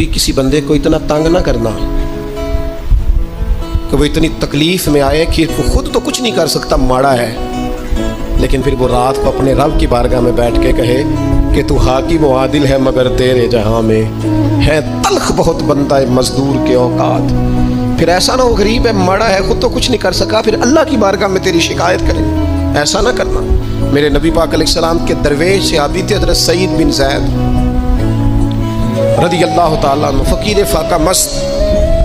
کبھی کسی بندے کو اتنا تنگ نہ کرنا کہ وہ اتنی تکلیف میں آئے کہ وہ خود تو کچھ نہیں کر سکتا، ماڑا ہے، لیکن پھر وہ رات کو اپنے رب کی بارگاہ میں بیٹھ کے کہے کہ تو حاکم و عادل ہے مگر تیرے جہاں میں ہے تلخ بہت بندہ مزدور کے اوقات۔ پھر ایسا نہ ہو غریب ہے، ماڑا ہے، خود تو کچھ نہیں کر سکا، پھر اللہ کی بارگاہ میں تیری شکایت کرے، ایسا نہ کرنا۔ میرے نبی پاک علیہ السلام کے درویش صحابی تھے حضرت سعید بن زید رضی اللہ تعالیٰ عنہ، فقیر فاقہ مست،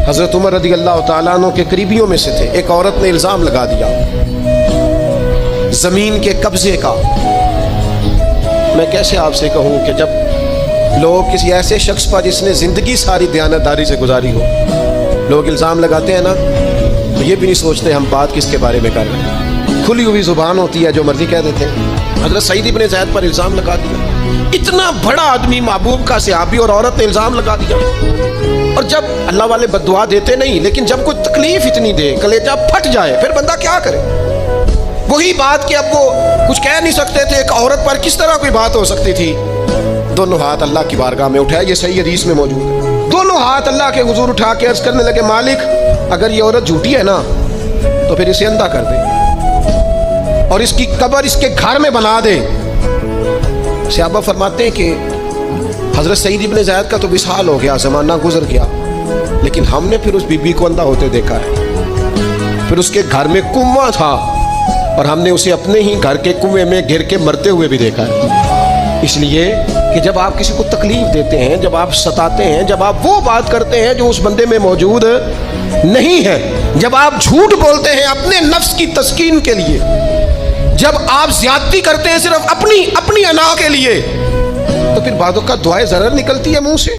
حضرت عمر رضی اللہ تعالیٰ عنہ کے قریبیوں میں سے تھے۔ ایک عورت نے الزام لگا دیا زمین کے قبضے کا۔ میں کیسے آپ سے کہوں کہ جب لوگ کسی ایسے شخص پر جس نے زندگی ساری دیانتداری سے گزاری ہو، لوگ الزام لگاتے ہیں نا، تو یہ بھی نہیں سوچتے ہم بات کس کے بارے میں کر رہے ہیں، کھلی ہوئی زبان ہوتی ہے، جو مرضی کہہ دیتے ہیں۔ حضرت سعید بن زید پر الزام لگا دیا، اتنا بڑا آدمی، محبوب کا صحابی، اور عورت نے الزام لگا دیا۔ اور جب اللہ والے بد دعا دیتے نہیں، لیکن جب کوئی تکلیف اتنی دے، کلیجہ پھٹ جائے، پھر بندہ کیا کرے؟ وہی بات کہ اب وہ کچھ کہہ نہیں سکتے تھے، ایک عورت پر کس طرح کوئی بات ہو سکتی تھی؟ دونوں ہاتھ اللہ کی بارگاہ میں اٹھایا، یہ صحیح حدیث میں موجود ہے۔ دونوں ہاتھ اللہ کے حضور اٹھا کے عرض کرنے لگے، مالک اگر یہ عورت جھوٹی ہے نا تو پھر اسے اندھا کر دے اور اس کی قبر اس کے گھر میں بنا دے۔ صحابہ فرماتے ہیں کہ حضرت سعید بن زید کا تو وصال ہو گیا، زمانہ گزر گیا، لیکن ہم نے پھر اس بی بی کو اندھا ہوتے دیکھا ہے۔ پھر اس کے گھر میں کنواں تھا اور ہم نے اسے اپنے ہی گھر کے کنویں میں گر کے مرتے ہوئے بھی دیکھا ہے۔ اس لیے کہ جب آپ کسی کو تکلیف دیتے ہیں، جب آپ ستاتے ہیں، جب آپ وہ بات کرتے ہیں جو اس بندے میں موجود نہیں ہے، جب آپ جھوٹ بولتے ہیں اپنے نفس کی تسکین کے لیے، جب آپ زیادتی کرتے ہیں صرف اپنی انا کے لیے، تو پھر بعدوں کا دعائے ضرر نکلتی ہے منہ سے۔